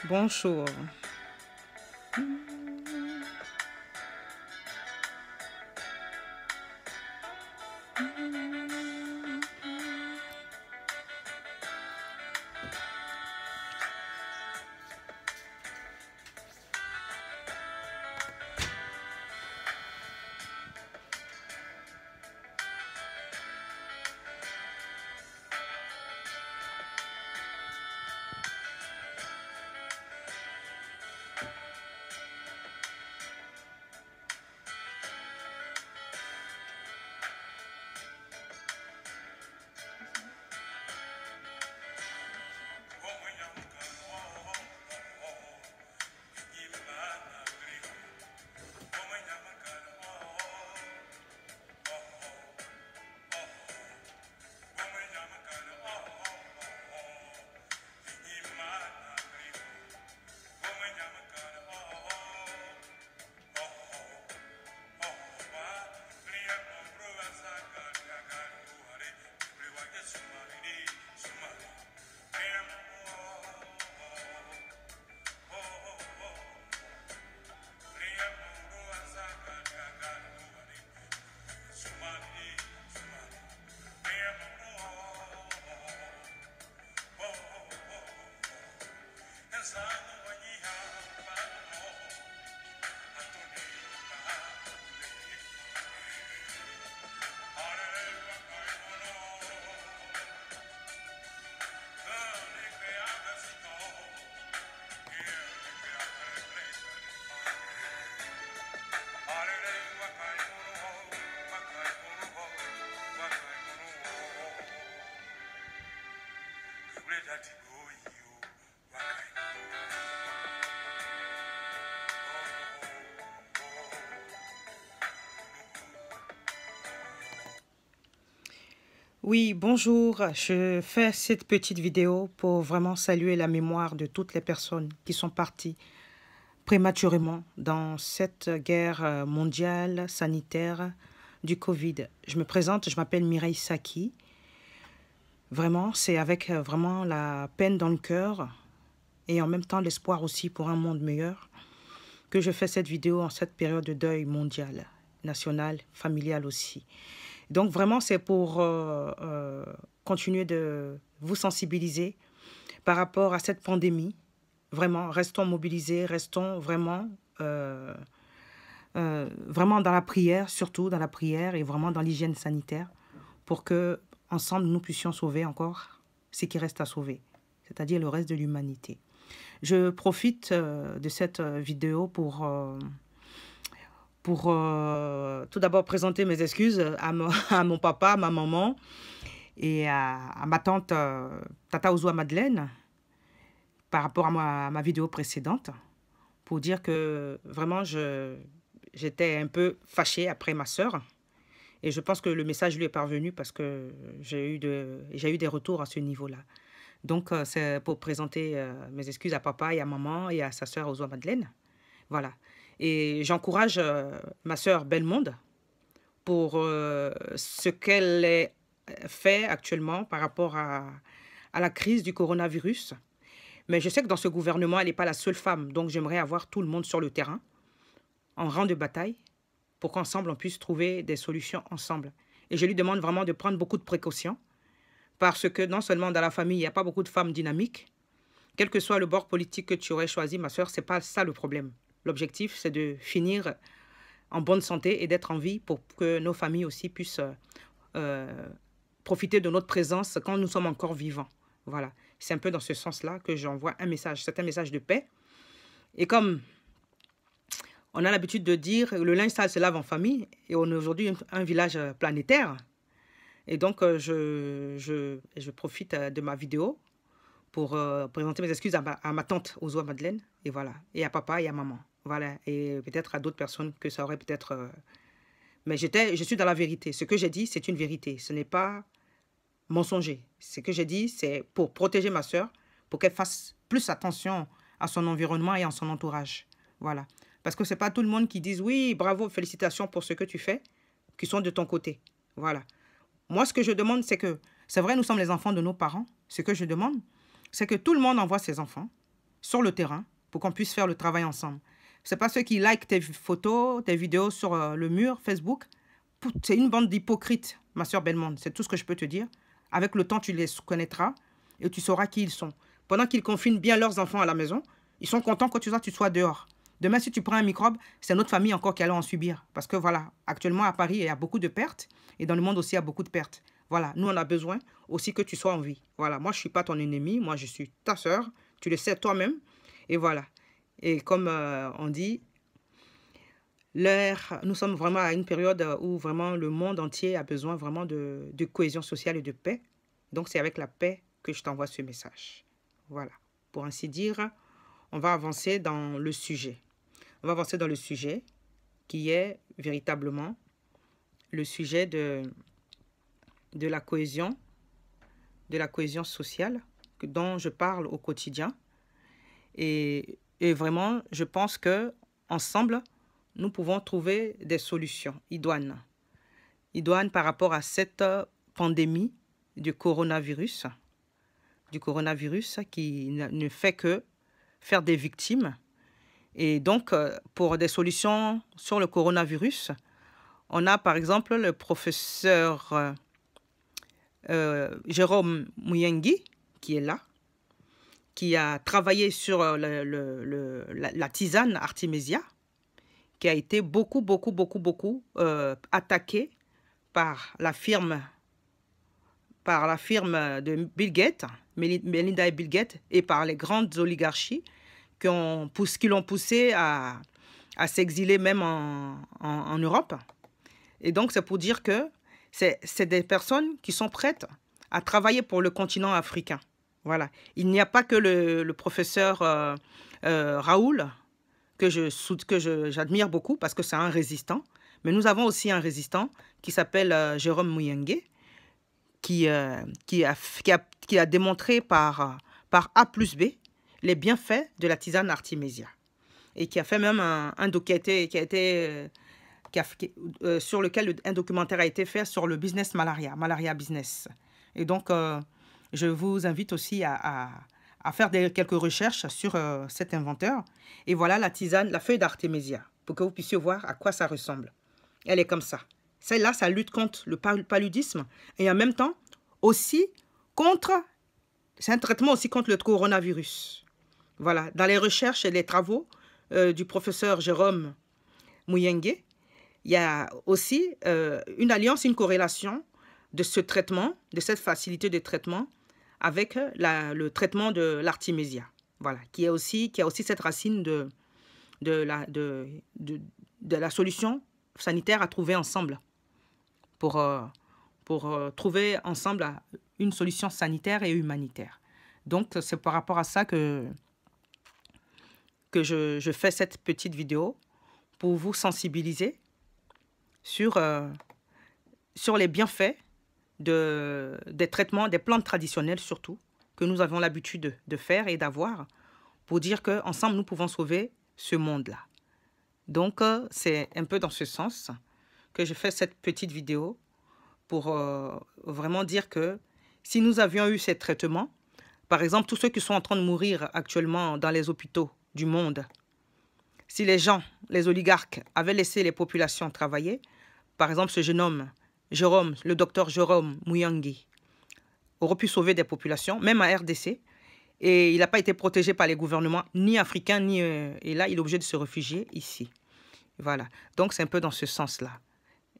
Bonjour. Oui, bonjour. Je fais cette petite vidéo pour vraiment saluer la mémoire de toutes les personnes qui sont parties prématurément dans cette guerre mondiale sanitaire du Covid. Je me présente, je m'appelle Mireille Saki. Vraiment, c'est avec vraiment la peine dans le cœur et en même temps l'espoir aussi pour un monde meilleur que je fais cette vidéo en cette période de deuil mondial, national, familial aussi. Donc vraiment, c'est pour continuer de vous sensibiliser par rapport à cette pandémie. Vraiment, restons mobilisés, restons vraiment, vraiment dans la prière, surtout dans la prière et vraiment dans l'hygiène sanitaire pour que ensemble nous puissions sauver encore ce qui reste à sauver, c'est-à-dire le reste de l'humanité. Je profite de cette vidéo pour tout d'abord présenter mes excuses à mon papa, à ma maman et à ma tante Tata Ozoa Madeleine par rapport à ma vidéo précédente pour dire que vraiment j'étais un peu fâchée après ma sœur et je pense que le message lui est parvenu parce que j'ai eu des retours à ce niveau-là. Donc c'est pour présenter mes excuses à papa et à maman et à sa sœur Ozoa Madeleine. Voilà. Et j'encourage ma sœur Bellemonde pour ce qu'elle fait actuellement par rapport à la crise du coronavirus. Mais je sais que dans ce gouvernement, elle n'est pas la seule femme. Donc j'aimerais avoir tout le monde sur le terrain, en rang de bataille, pour qu'ensemble on puisse trouver des solutions ensemble. Et je lui demande vraiment de prendre beaucoup de précautions, parce que non seulement dans la famille, il n'y a pas beaucoup de femmes dynamiques. Quel que soit le bord politique que tu aurais choisi, ma sœur, ce n'est pas ça le problème. L'objectif, c'est de finir en bonne santé et d'être en vie pour que nos familles aussi puissent profiter de notre présence quand nous sommes encore vivants. Voilà, c'est un peu dans ce sens-là que j'envoie un message. C'est un message de paix. Et comme on a l'habitude de dire, le linge sale se lave en famille, et on est aujourd'hui un village planétaire. Et donc, je profite de ma vidéo pour présenter mes excuses à ma tante Ozoa Madeleine, et voilà, et à papa et à maman. Voilà, et peut-être à d'autres personnes que ça aurait peut-être... Mais je suis dans la vérité. Ce que j'ai dit, c'est une vérité. Ce n'est pas mensonger. Ce que j'ai dit, c'est pour protéger ma sœur, pour qu'elle fasse plus attention à son environnement et à son entourage. Voilà. Parce que ce n'est pas tout le monde qui dit « Oui, bravo, félicitations pour ce que tu fais », qui sont de ton côté. Voilà. Moi, ce que je demande, c'est que... C'est vrai, nous sommes les enfants de nos parents. Ce que je demande, c'est que tout le monde envoie ses enfants sur le terrain pour qu'on puisse faire le travail ensemble. Ce n'est pas ceux qui likent tes photos, tes vidéos sur le mur Facebook. C'est une bande d'hypocrites, ma soeur Belmonde. C'est tout ce que je peux te dire. Avec le temps, tu les connaîtras et tu sauras qui ils sont. Pendant qu'ils confinent bien leurs enfants à la maison, ils sont contents que tu sois dehors. Demain, si tu prends un microbe, c'est notre famille encore qui allait en subir. Parce que voilà, actuellement à Paris, il y a beaucoup de pertes. Et dans le monde aussi, il y a beaucoup de pertes. Voilà, nous, on a besoin aussi que tu sois en vie. Voilà, moi, je ne suis pas ton ennemi. Moi, je suis ta soeur. Tu le sais toi-même. Et voilà. Et comme on dit, nous sommes vraiment à une période où vraiment le monde entier a besoin vraiment de cohésion sociale et de paix. Donc, c'est avec la paix que je t'envoie ce message. Voilà. Pour ainsi dire, on va avancer dans le sujet. On va avancer dans le sujet qui est véritablement le sujet de la cohésion sociale dont je parle au quotidien. Et vraiment, je pense que ensemble, nous pouvons trouver des solutions idoines. Idoines par rapport à cette pandémie du coronavirus qui ne fait que faire des victimes. Et donc, pour des solutions sur le coronavirus, on a par exemple le professeur Jérôme Muyenge qui est là, qui a travaillé sur la tisane Artemisia, qui a été beaucoup attaquée par la firme de Bill Gates, Melinda et Bill Gates, et par les grandes oligarchies qui l'ont poussé à s'exiler même en Europe. Et donc, c'est pour dire que c'est des personnes qui sont prêtes à travailler pour le continent africain. Voilà. Il n'y a pas que le professeur Raoul, que j'admire beaucoup parce que c'est un résistant. Mais nous avons aussi un résistant qui s'appelle Jérôme Muyenge, qui a démontré par A plus B les bienfaits de la tisane Artemisia. Et qui a fait même sur lequel un documentaire a été fait sur le business malaria business. Et donc, je vous invite aussi à faire quelques recherches sur cet inventeur. Et voilà la tisane, la feuille d'Artemisia, pour que vous puissiez voir à quoi ça ressemble. Elle est comme ça. Celle-là, ça lutte contre le paludisme et en même temps aussi c'est un traitement aussi contre le coronavirus. Voilà, dans les recherches et les travaux du professeur Jérôme Muyenge, il y a aussi une alliance, une corrélation de ce traitement, de cette facilité de traitement avec le traitement de l'artémisia. Voilà, qui a aussi cette racine de la solution sanitaire à trouver ensemble pour trouver ensemble une solution sanitaire et humanitaire. Donc, c'est par rapport à ça que je fais cette petite vidéo pour vous sensibiliser sur les bienfaits des traitements, des plantes traditionnelles surtout, que nous avons l'habitude de faire et d'avoir pour dire qu'ensemble, nous pouvons sauver ce monde-là. Donc, c'est un peu dans ce sens que je fais cette petite vidéo pour vraiment dire que si nous avions eu ces traitements, par exemple, tous ceux qui sont en train de mourir actuellement dans les hôpitaux du monde, si les gens, les oligarques, avaient laissé les populations travailler, par exemple, ce jeune homme, Jérôme, le docteur Jérôme Muyenge, aurait pu sauver des populations, même à RDC, et il n'a pas été protégé par les gouvernements, ni africains, et là, il est obligé de se réfugier ici. Voilà, donc c'est un peu dans ce sens-là.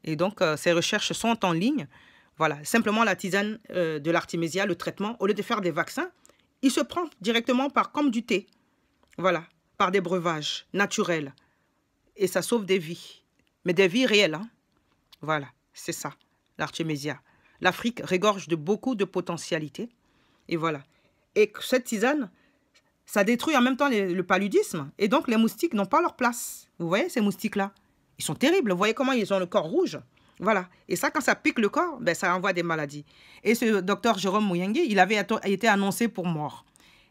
Et donc, ces recherches sont en ligne. Voilà, simplement la tisane de l'artémisia, le traitement, au lieu de faire des vaccins, il se prend directement comme du thé. Voilà, par des breuvages naturels. Et ça sauve des vies, mais des vies réelles. Hein. Voilà, c'est ça, l'artémisia. L'Afrique regorge de beaucoup de potentialités. Et voilà. Et cette tisane, ça détruit en même temps le paludisme. Et donc, les moustiques n'ont pas leur place. Vous voyez, ces moustiques-là, ils sont terribles. Vous voyez comment ils ont le corps rouge. Voilà. Et ça, quand ça pique le corps, ben, ça envoie des maladies. Et ce docteur Jérôme Muyenge, il avait été annoncé pour mort.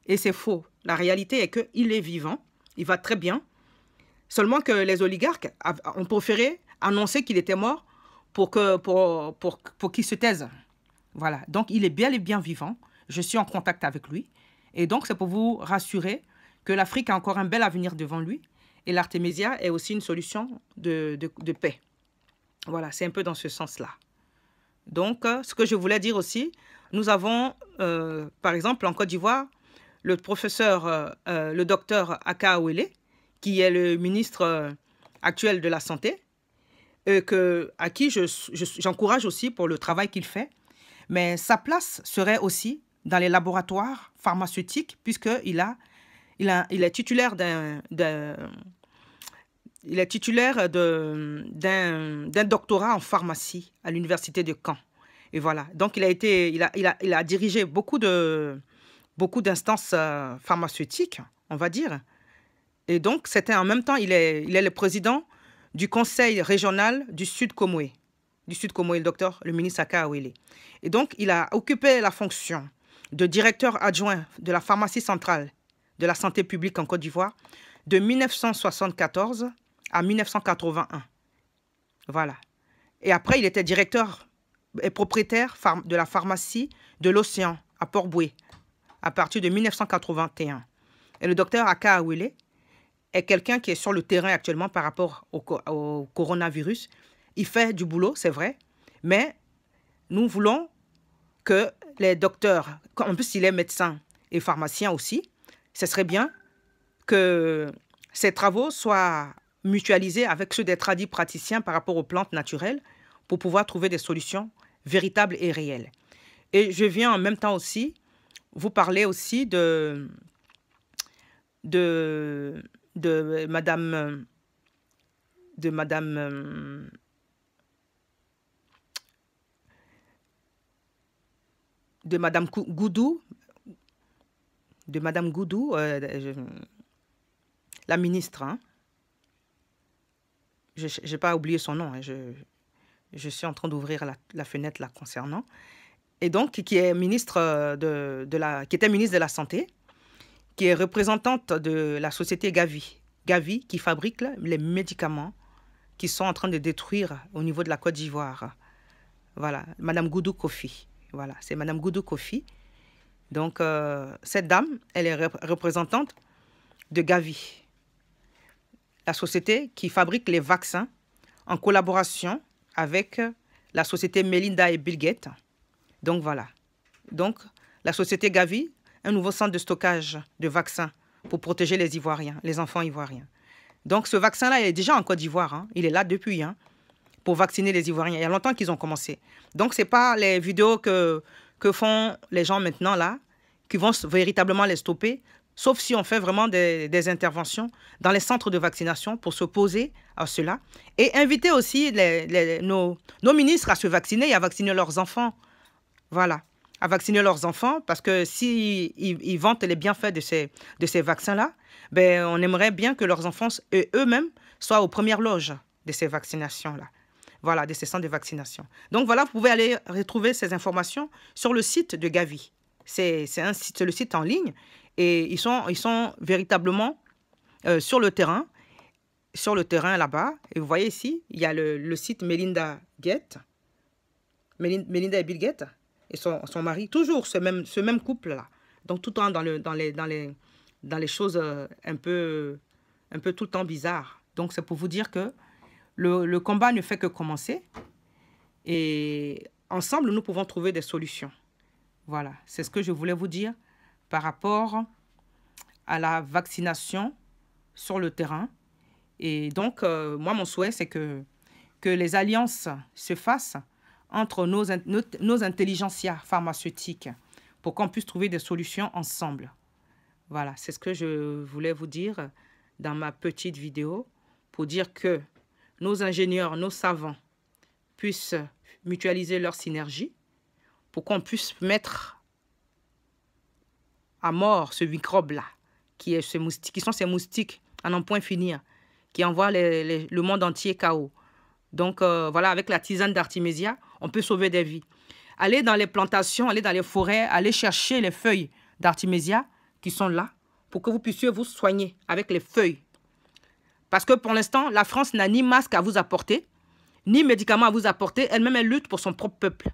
Et c'est faux. La réalité est qu'il est vivant. Il va très bien. Seulement que les oligarques ont préféré annoncer qu'il était mort pour qu'il se taise. Voilà. Donc, il est bel et bien vivant. Je suis en contact avec lui. Et donc, c'est pour vous rassurer que l'Afrique a encore un bel avenir devant lui. Et l'artémisia est aussi une solution de paix. Voilà, c'est un peu dans ce sens-là. Donc, ce que je voulais dire aussi, nous avons, par exemple, en Côte d'Ivoire, le professeur, le docteur Aka Awele, qui est le ministre actuel de la Santé, à qui j'encourage aussi pour le travail qu'il fait. Mais sa place serait aussi dans les laboratoires pharmaceutiques, puisqu'il est titulaire d'un doctorat en pharmacie à l'université de Caen. Et voilà. Donc, il a dirigé beaucoup d'instances pharmaceutiques, on va dire. Et donc, en même temps, il est le président du conseil régional du Sud Comoé. Du Sud Comoé, le ministre Aka Awele. Et donc, il a occupé la fonction de directeur adjoint de la pharmacie centrale de la santé publique en Côte d'Ivoire de 1974 à 1981. Voilà. Et après, il était directeur et propriétaire de la pharmacie de l'Océan à Port-Bouët à partir de 1981. Et le docteur Aka Awele est quelqu'un qui est sur le terrain actuellement par rapport au coronavirus. Il fait du boulot, c'est vrai, mais nous voulons que les docteurs, en plus il est médecin et pharmacien aussi, ce serait bien que ces travaux soient mutualisés avec ceux des praticiens par rapport aux plantes naturelles pour pouvoir trouver des solutions véritables et réelles. Et je viens en même temps aussi vous parler aussi de Madame Goudou, la ministre. Hein. Je n'ai pas oublié son nom. Hein. Je suis en train d'ouvrir la fenêtre là concernant. Et donc, qui est ministre qui était ministre de la Santé, qui est représentante de la société Gavi. Gavi, qui fabrique les médicaments qui sont en train de détruire au niveau de la Côte d'Ivoire. Voilà, Madame Goudou Kofi. Voilà, c'est Madame Goudou Kofi. Donc, cette dame, elle est représentante de Gavi, la société qui fabrique les vaccins en collaboration avec la société Melinda et Bill Gates. Donc, voilà. Donc, la société Gavi, un nouveau centre de stockage de vaccins pour protéger les Ivoiriens, les enfants ivoiriens. Donc, ce vaccin-là, il est déjà en Côte d'Ivoire. Hein. Il est là depuis, hein, pour vacciner les Ivoiriens. Il y a longtemps qu'ils ont commencé. Donc, ce n'est pas les vidéos que font les gens maintenant, là, qui vont véritablement les stopper, sauf si on fait vraiment des interventions dans les centres de vaccination pour s'opposer à cela. Et inviter aussi nos ministres à se vacciner et à vacciner leurs enfants. Voilà, à vacciner leurs enfants, parce que s'ils ils vantent les bienfaits de ces vaccins-là, ben, on aimerait bien que leurs enfants eux-mêmes soient aux premières loges de ces vaccinations-là. Voilà, de ces centres de vaccination. Donc voilà, vous pouvez aller retrouver ces informations sur le site de Gavi. C'est le site en ligne et ils sont véritablement sur le terrain là-bas. Et vous voyez ici, il y a le site Melinda Gates, Melinda et Bill Gates et son mari, toujours ce même couple-là. Donc tout le temps dans les choses un peu tout le temps bizarres. Donc c'est pour vous dire que le combat ne fait que commencer et ensemble, nous pouvons trouver des solutions. Voilà, c'est ce que je voulais vous dire par rapport à la vaccination sur le terrain. Et donc, moi, mon souhait, c'est que les alliances se fassent entre nos intelligentsias pharmaceutiques pour qu'on puisse trouver des solutions ensemble. Voilà, c'est ce que je voulais vous dire dans ma petite vidéo pour dire que nos ingénieurs, nos savants puissent mutualiser leur synergie pour qu'on puisse mettre à mort ce microbe-là, qui sont ces moustiques à n'en point finir, qui envoient le monde entier KO. Donc, voilà, avec la tisane d'artémisia, on peut sauver des vies. Allez dans les plantations, allez dans les forêts, allez chercher les feuilles d'artémisia qui sont là pour que vous puissiez vous soigner avec les feuilles. Parce que pour l'instant, la France n'a ni masque à vous apporter, ni médicaments à vous apporter. Elle-même, elle lutte pour son propre peuple.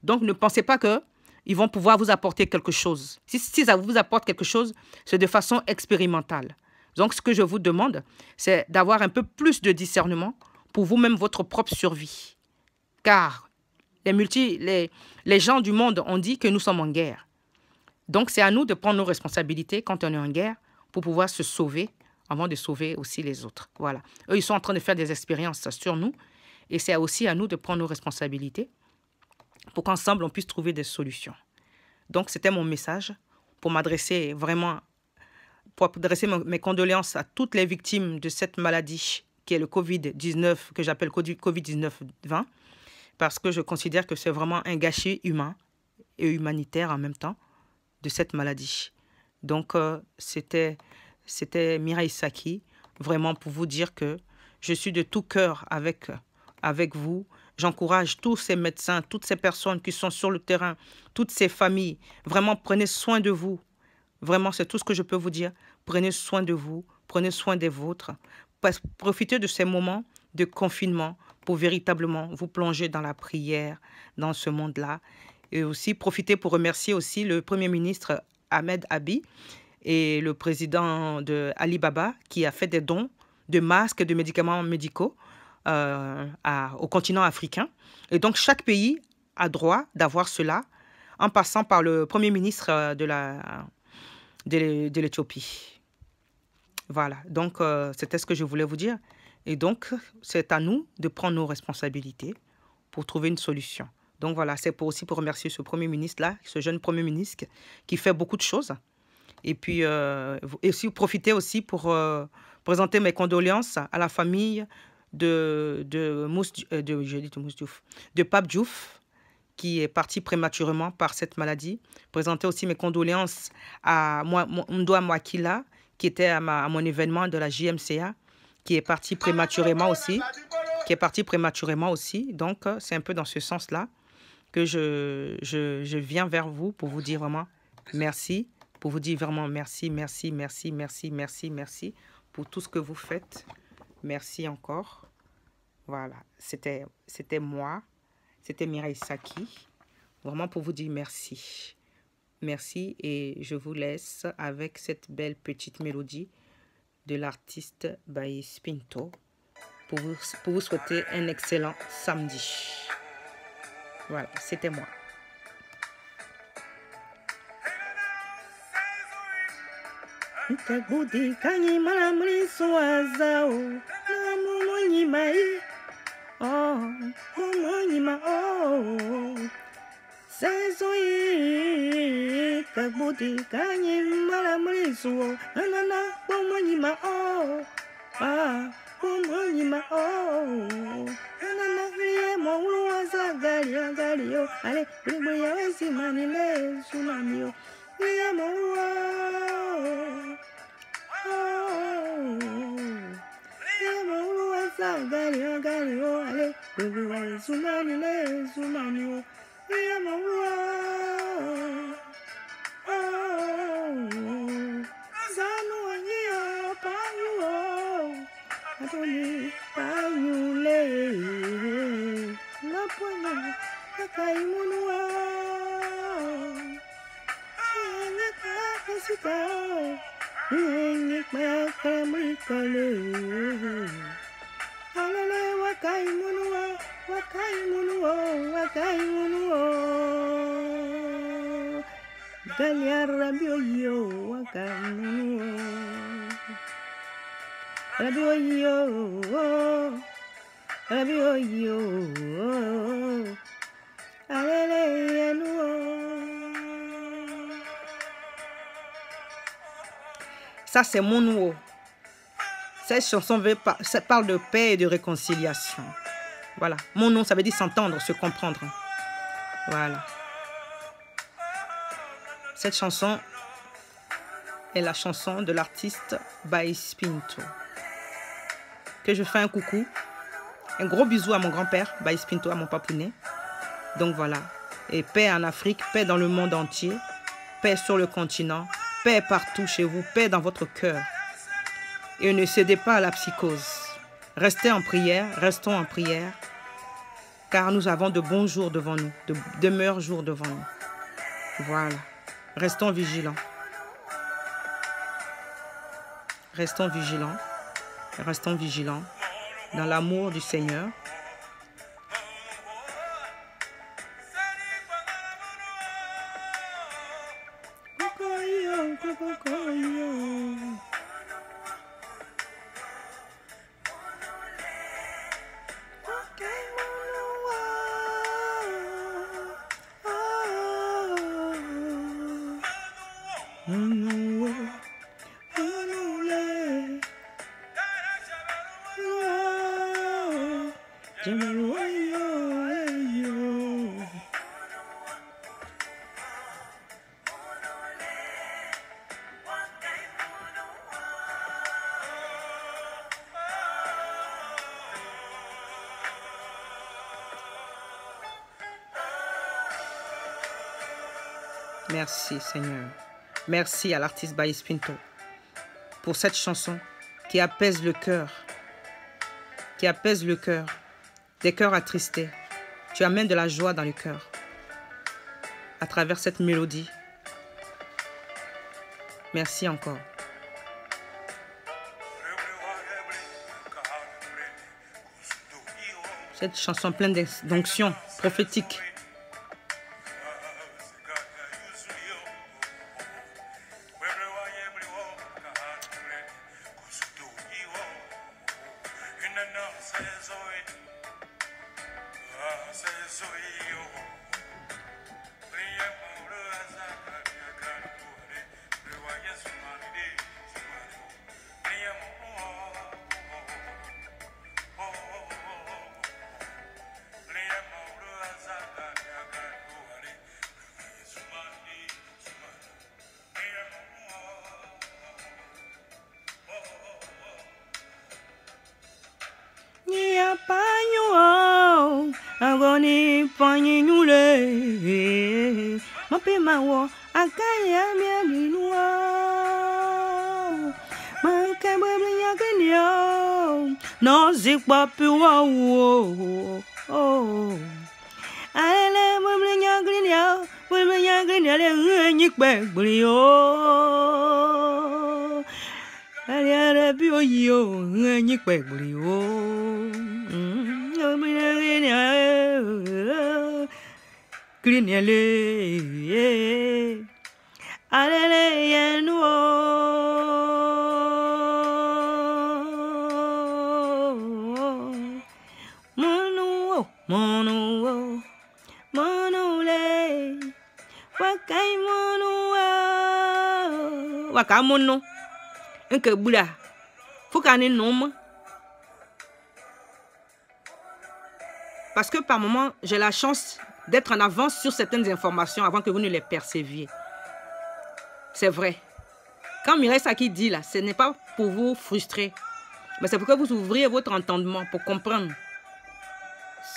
Donc, ne pensez pas que ils vont pouvoir vous apporter quelque chose. Si ça vous apporte quelque chose, c'est de façon expérimentale. Donc, ce que je vous demande, c'est d'avoir un peu plus de discernement pour vous-même, votre propre survie. Car les gens du monde ont dit que nous sommes en guerre. Donc, c'est à nous de prendre nos responsabilités quand on est en guerre pour pouvoir se sauver avant de sauver aussi les autres. Voilà. Eux, ils sont en train de faire des expériences sur nous et c'est aussi à nous de prendre nos responsabilités pour qu'ensemble, on puisse trouver des solutions. Donc, c'était mon message pour m'adresser vraiment, pour adresser mes condoléances à toutes les victimes de cette maladie qui est le Covid-19, que j'appelle Covid-19-20, parce que je considère que c'est vraiment un gâchis humain et humanitaire en même temps de cette maladie. Donc, c'était Mireille Saki, vraiment pour vous dire que je suis de tout cœur avec vous. J'encourage tous ces médecins, toutes ces personnes qui sont sur le terrain, toutes ces familles. Vraiment, prenez soin de vous. Vraiment, c'est tout ce que je peux vous dire. Prenez soin de vous, prenez soin des vôtres. Profitez de ces moments de confinement pour véritablement vous plonger dans la prière, dans ce monde-là. Et aussi, profitez pour remercier aussi le Premier ministre Ahmed Abi et le président de Alibaba qui a fait des dons de masques et de médicaments médicaux au continent africain. Et donc, chaque pays a droit d'avoir cela en passant par le Premier ministre de l'Éthiopie. Voilà, donc c'était ce que je voulais vous dire. Et donc, c'est à nous de prendre nos responsabilités pour trouver une solution. Donc voilà, c'est aussi pour remercier ce Premier ministre-là, ce jeune Premier ministre qui fait beaucoup de choses. Et puis, aussi, profiter aussi pour présenter mes condoléances à la famille de Pape Diouf, qui est parti prématurément par cette maladie. Présenter aussi mes condoléances à Mdoua Mwakila, qui était à mon événement de la JMCA, qui est parti prématurément aussi. Donc, c'est un peu dans ce sens-là que je viens vers vous pour vous dire vraiment merci, pour vous dire vraiment merci pour tout ce que vous faites. Merci encore. Voilà, c'était moi, c'était Mireille Saki, vraiment pour vous dire merci. Merci et je vous laisse avec cette belle petite mélodie de l'artiste Baïs Pinto pour vous souhaiter un excellent samedi. Voilà, c'était moi. Ça, c'est mon nouveau. Cette chanson ça parle de paix et de réconciliation. Voilà. Mon nom, ça veut dire s'entendre, se comprendre. Voilà. Cette chanson est la chanson de l'artiste Baïs Pinto. Que je fais un coucou. Un gros bisou à mon grand-père, Baïs Pinto, à mon papounet. Donc voilà. Et paix en Afrique, paix dans le monde entier, paix sur le continent, paix partout chez vous, paix dans votre cœur. Et ne cédez pas à la psychose. Restez en prière, restons en prière, car nous avons de bons jours devant nous, de meilleurs jours devant nous. Voilà. Restons vigilants. Restons vigilants. Restons vigilants dans l'amour du Seigneur. Merci Seigneur. Merci à l'artiste Baïs Pinto pour cette chanson qui apaise le cœur. Qui apaise le cœur. Des cœurs attristés. Tu amènes de la joie dans le cœur. À travers cette mélodie. Merci encore. Cette chanson pleine d'onction prophétique. Agoni panyinule mapema wo akaya mialinwa makabwe yagenyo no zikpa piwa wo ale mwe yagenyo le nyikpe gbrio ale bio yo nyikpe gbrio Griniale, alele yenuo, monuo, monuo, monule, wakai monua, wakamono, enke bula, fukani nom. Parce que par moment, j'ai la chance d'être en avance sur certaines informations avant que vous ne les perceviez. C'est vrai. Quand Mireille Saki dit là, ce n'est pas pour vous frustrer, mais c'est pour que vous ouvriez votre entendement pour comprendre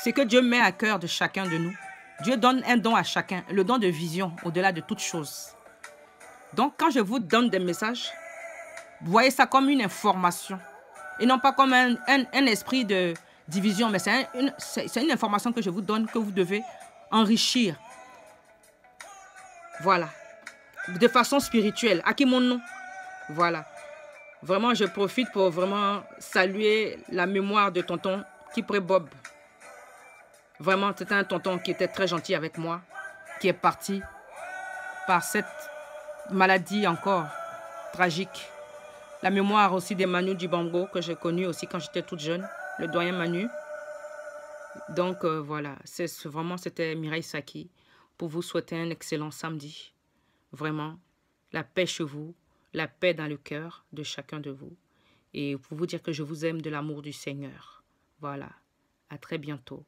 ce que Dieu met à cœur de chacun de nous. Dieu donne un don à chacun, le don de vision au-delà de toute chose. Donc quand je vous donne des messages, voyez ça comme une information et non pas comme un esprit de division, mais c'est une information que je vous donne, que vous devez enrichir. Voilà. De façon spirituelle. À qui mon nom? Voilà. Vraiment, je profite pour vraiment saluer la mémoire de tonton Kipré Bob. Vraiment, c'était un tonton qui était très gentil avec moi, qui est parti par cette maladie encore tragique. La mémoire aussi des Manu du Bango, que j'ai connu aussi quand j'étais toute jeune, le doyen Manu. Donc voilà, c'était Mireille Saki pour vous souhaiter un excellent samedi. Vraiment, la paix chez vous, la paix dans le cœur de chacun de vous. Et pour vous dire que je vous aime de l'amour du Seigneur. Voilà, à très bientôt.